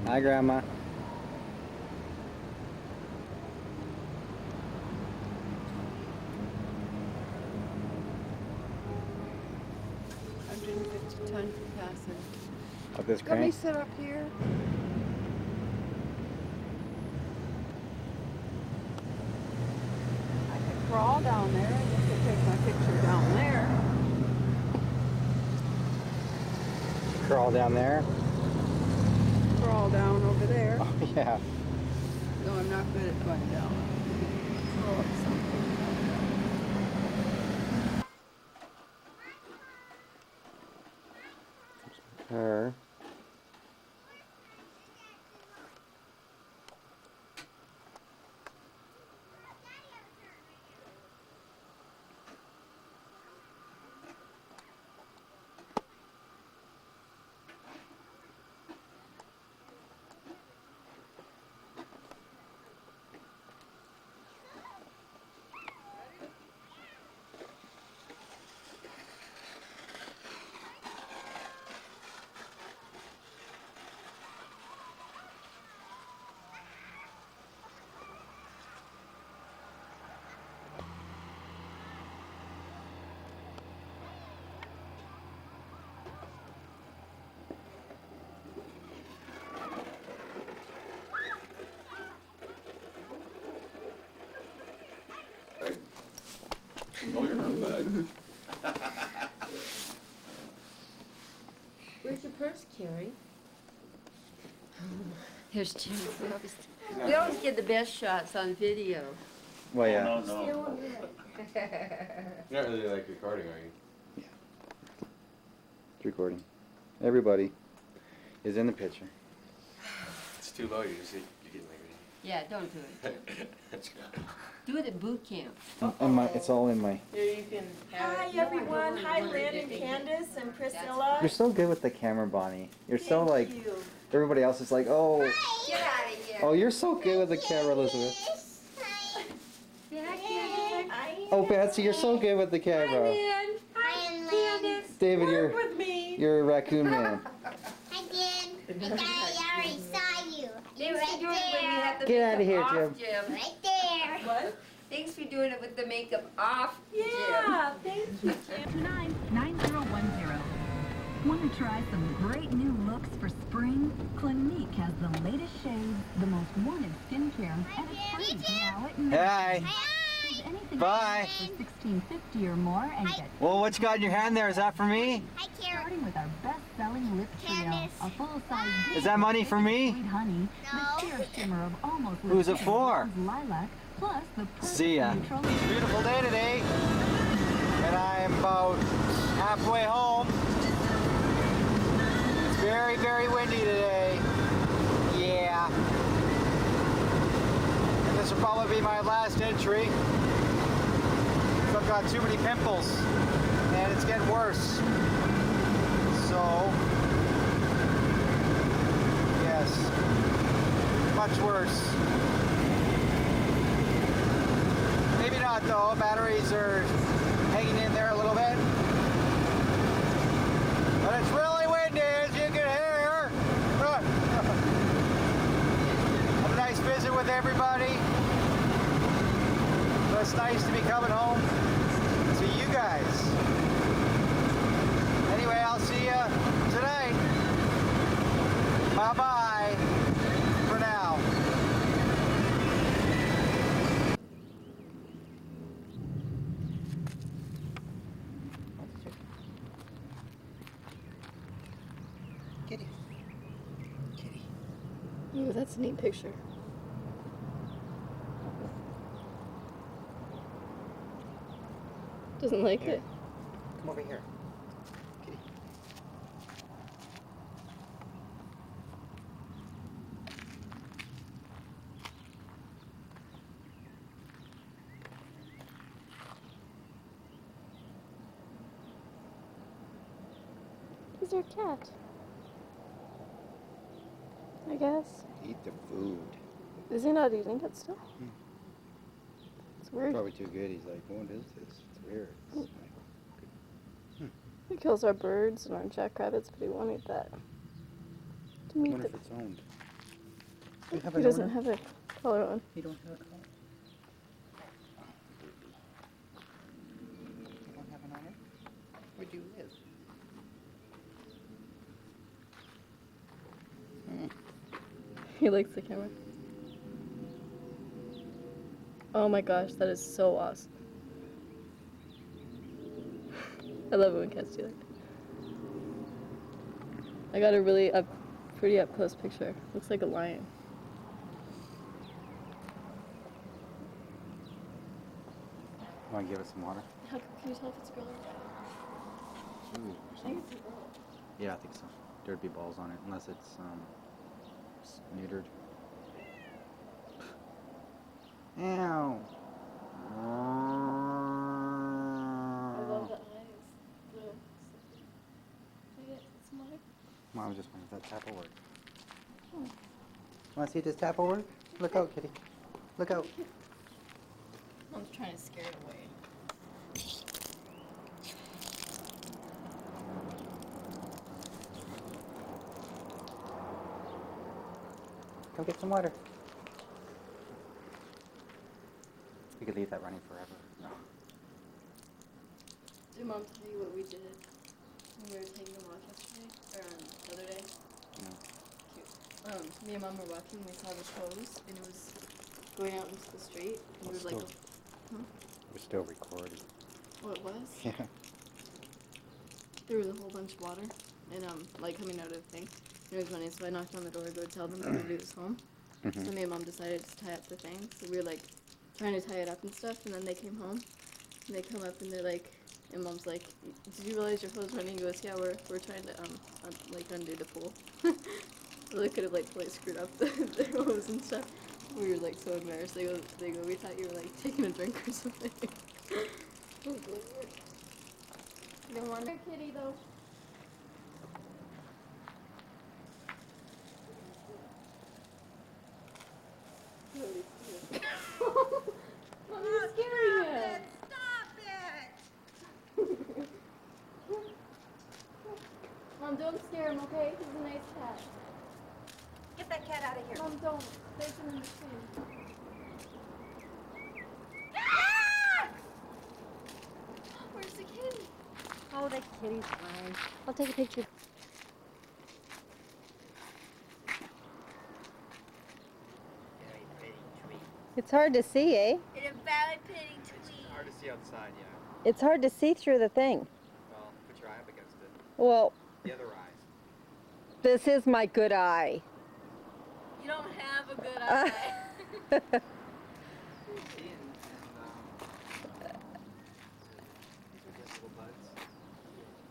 Hi, Grandma. $150 capacity. Of this Let me crank? sit up here. I could crawl down there. I guess I'll take my picture down there. Crawl down there? Crawl down over there. Oh, yeah. No, I'm not good at going down. Crawl up something. Her. Oh, you're not bad. Where's your purse, Carrie? Here's Jim. We always get the best shots on video. Well, yeah. Oh, no, no. You're not really like recording, are you? Yeah. It's recording. Everybody is in the picture. It's too low, you're getting like Yeah, don't do it. That's good. Do it at boot camp. And it's all in my... Here you can have Hi it. everyone, hi Lynn and Candace and Priscilla. You're so good with the camera, Bonnie. You're so like... Thank you. Everybody else is like, oh... Get out of here. Oh, you're so good with the camera, Elizabeth. Yeah, Candace. Hi. Oh, Betsy, you're so good with the camera. Lynn. Hi, Candace. David, Work with me. you're a raccoon man. I did. I already saw you. You're Thanks for doing it when you right have the Get outta here, makeup off, Jim. Jim. there. Right there. What? Thanks for doing it with the makeup off, Jim. Yeah, thank you, Jim. 299010. Want to try some great new looks for spring? Clinique has the latest shades, the most wanted skincare, and it's free now at Hi. Hi. anything Bye. for $16.50 or more and get Well, what you got in your hand there? Is that for me? Hi, Karen. starting with our best-selling lip trio, Candace. a full-size Is that money for me? sweet honey, No. the sheer shimmer of almost Who's it for? lilac, plus the perfect See ya. neutral. It's a beautiful day today, and I'm about halfway home. It's very, very windy today. Yeah. And this will probably be my last entry. So I've got too many pimples, and it's getting worse. So, yes, much worse. Maybe not though, batteries are hanging in there a little bit. But it's really windy as you can hear. Have a nice visit with everybody. So it's nice to be coming home to you guys. Anyway, I'll see you tonight. Bye-bye for now. Kitty. Kitty. Ooh, that's a neat picture. Doesn't like Here. it. Come over here. Kitty. He's our cat. I guess. Eat the food. Is he not eating it still? It's weird. Probably too good. He's like, what is this? It's weird. It's like, He kills our birds and our jackrabbits, but he won't eat that. I wonder if it's owned. You have He doesn't have a collar on. You don't have a collar? You don't have an on? Where'd you live? He likes the camera. Oh my gosh, that is so awesome. I love it when cats do that. I got a really pretty up close picture. Looks like a lion. Want to give it some water? How can you tell if it's a girl or a guy? Ooh, I think it's a girl. yeah, I think so. There'd be balls on it, unless it's neutered. Ow. I love the eyes. Can I get some water? Mom just wonders if that tap will work. Want to see if this tap will work? Look out, kitty. Look out. Mom's trying to scare it away. Go get some water. We could leave that running forever. No. Did Mom tell you what we did when we were taking a walk yesterday? Or the other day? No. Cute. Me and Mom were walking, we saw this hose, and it was going out into the street, and it was like, We're still recording. oh, it was? Yeah. There was a whole bunch of water, and like coming out of the thing. It was funny, so I knocked on the door to go tell them that nobody was home. So me and Mom decided to tie up the thing. So we were like trying to tie it up and stuff, and then they came home. And they come up and they're like, and Mom's like, "Did you realize your hose running?" He goes, "Yeah, we're trying to like undo the pool." So they could have like totally screwed up the hose and stuff. We were like so embarrassed. They go, "We thought you were like taking a drink or something." You don't want a kitty though. Mommy's scaring him. Stop it! Mom, don't scare him, okay? He's a nice cat. Get that cat out of here. Mom, don't. There's him in the screen. Where's the kitty? Oh, that kitty's fine. I'll take a picture. It's hard to see, eh? It's a very pretty tweet. Hard to see outside, yeah. It's hard to see through the thing. Well, put your eye up against it. Well, The other eye. this is my good eye. You don't have a good eye. See, and these are just little buds.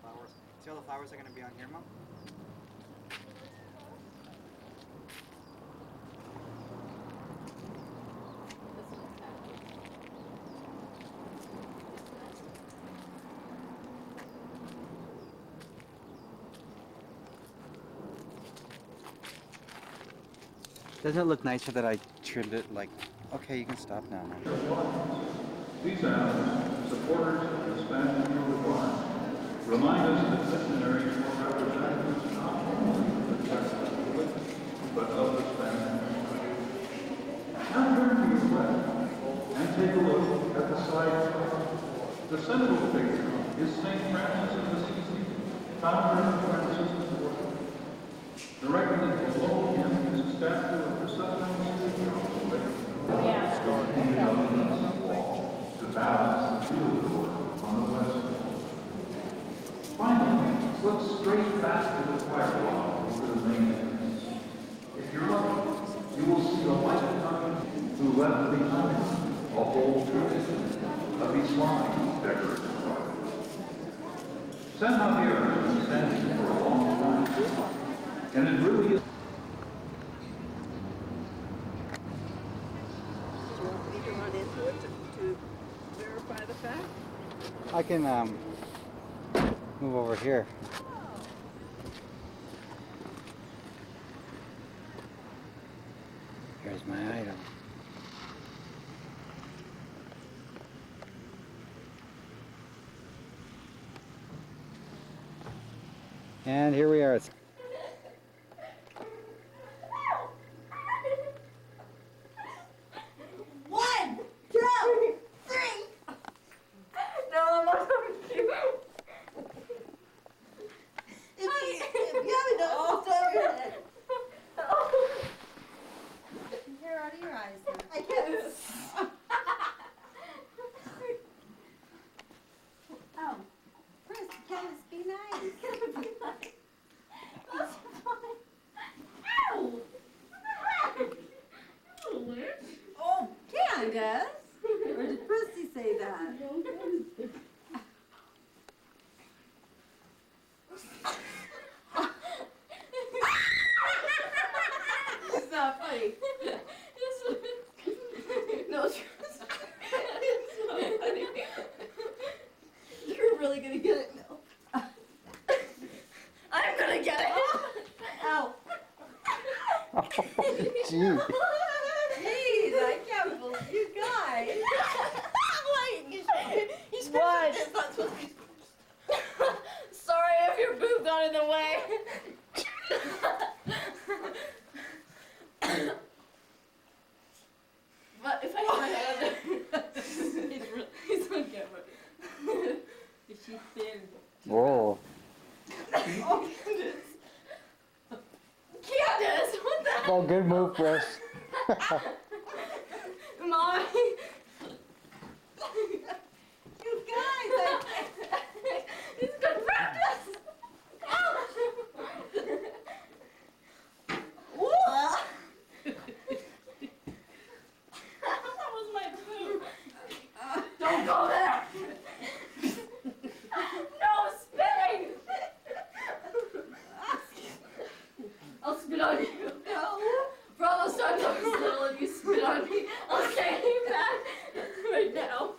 Flowers. See all the flowers are going to be on here, Mom? Doesn't it look nicer that I trimmed it like, okay, you can stop now. These animals, supporters of the Spanish Field Farm, remind us that veterinarians are representatives not only of the Texas public, but of the Spanish community. Now turn to your left and take a look at the side cover. The central figure is St. Francis of Assisi, founder of Francis's work. Directly below him is a statue of the Southern City Council painted on the east wall to balance the field door on the west wall. Finally, look straight back to the firewall over the main entrance. If you're lucky, you will see a lifetime who left behind a whole tradition of Islamic decorative art. San Javier has been standing for a long time, and it really is. Need to run into it to verify the fact? I can move over here. Here's my item. And here we are. Yes? Or did Prissy say that? It's not funny. No, it's so funny. You're really gonna get it now. I'm gonna get it. Ow. Gee. Jeez, I can't believe you guys. What? Sorry if your boob got in the way. But if I had my hand, he's on camera. Is she thin? Whoa. Oh, Candace. Candace, what the heck? Oh, good move, Chris. Mommy. You guys, It's good practice. That was my boob. Don't go there. No spitting. I'll spit on you. For all those times I was little and you spit on me, I'll take you back right now.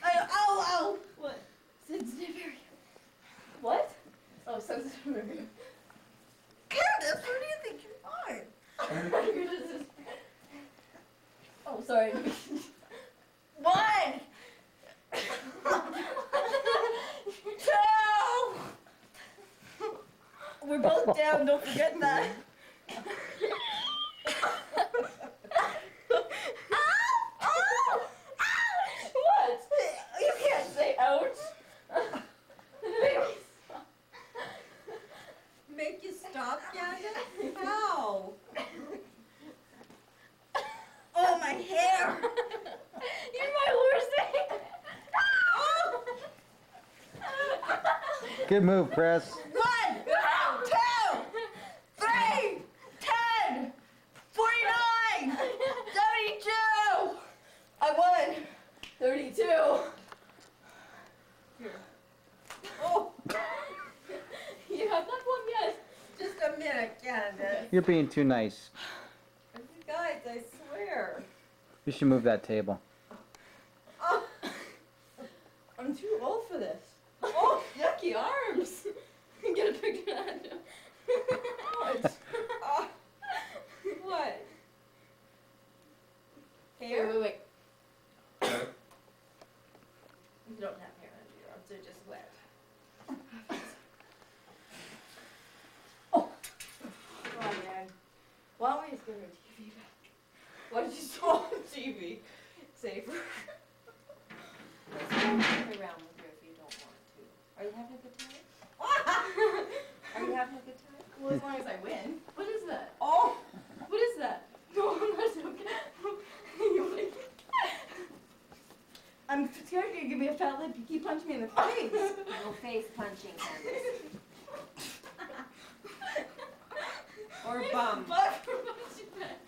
Ow. What? Sensitive area. What? Oh, sensitive area. Candace, where do you think you are? You're just... Oh, sorry. One! Two! We're both down, don't forget that. Ow! What? You can't say ouch. make you stop, Candace? How? Oh, my hair! You're my worst thing! Good move, Chris. 1, 2, 3, 10, 49, 72! I won! 32! Here. Oh! You have not won yet. Just a minute, Candace. You're being too nice. You guys, I swear. You should move that table. Oh, I'm too old for this. Oh, yucky arms! Get a picture of that. what? What? Hair? Wait. You don't have hair under your arms, they're just wet. Oh! Come on, man. Why don't we just give her a TV back? Why did you throw on TV? Safer. Let's go around with her if you don't want to. Are you having a good time? Are you having a good time? Well, as long as I win. What is that? Oh! What is that? No, I'm not joking. You like it? I'm scared you're gonna give me a fat lip. You keep punching me in the face. No face punching, Candace. Or bum. Fuck for punching back.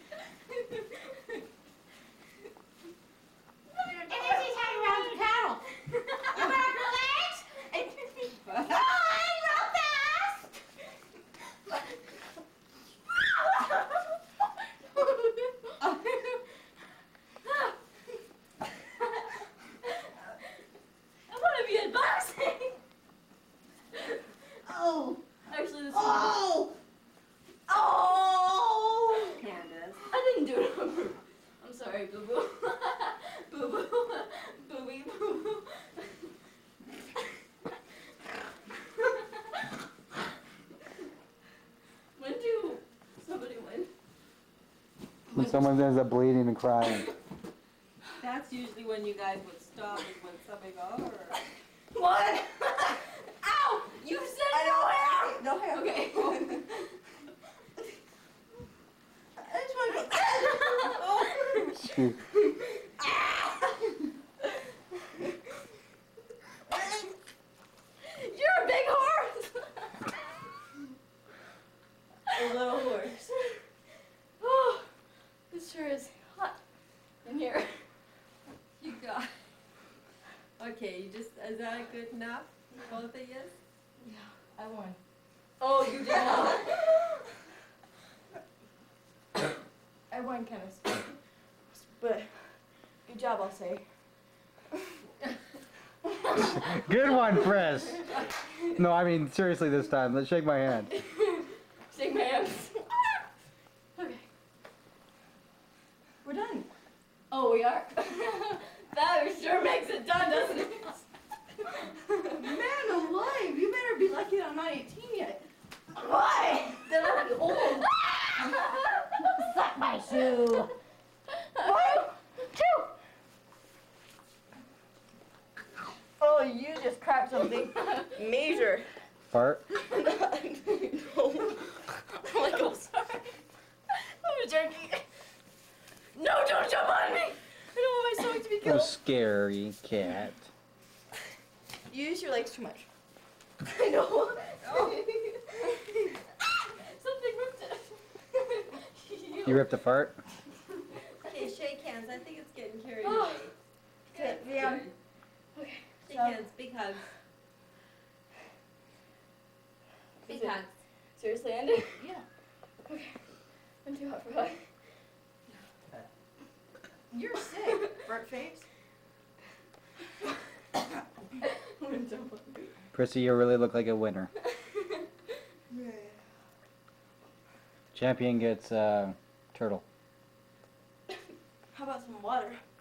And this is how you round the paddle. You grab your legs and run real fast. I want to be in boxing. Oh, actually, this. Oh. Candace. I didn't do it on purpose. I'm sorry, boo boo. Boo boo. Booby boo boo. When do somebody win? When someone ends up bleeding and crying. That's usually when you guys would stop is when somebody goes, What? Ow! You said no hair! No hair. Okay. I just want to go. Shoot. You're a big horse! A little horse. Oh, this sure is hot. know what they is? I won. Oh, you did not. I won kind of, but good job, I'll say. Good one, Chris. No, I mean seriously this time. Let's shake my hand. Shake my hands. Okay. We're done. Oh, we are? That sure makes it done, doesn't it? Man alive, you better be lucky I'm not 18 yet. Why? Then I'll be old. Suck my shoe. 1, 2. Oh, you just cracked something major. Fart. No. Oh my God, sorry. I'm a jerky. No, don't jump on me. I don't want my stomach to be Oh, killed. scary cat. You use your legs too much. I know. Oh. Something ripped it. You ripped a fart? Okay, shake hands. I think it's getting carried Oh. away. Okay, yeah. Okay. Shake So- hands. Big hugs. Big hugs. Seriously, Andy? Yeah. Okay. I'm too hot for hug. You're sick, burnt face. I'm gonna jump on you. Prissy, you really look like a winner. Champion gets turtle.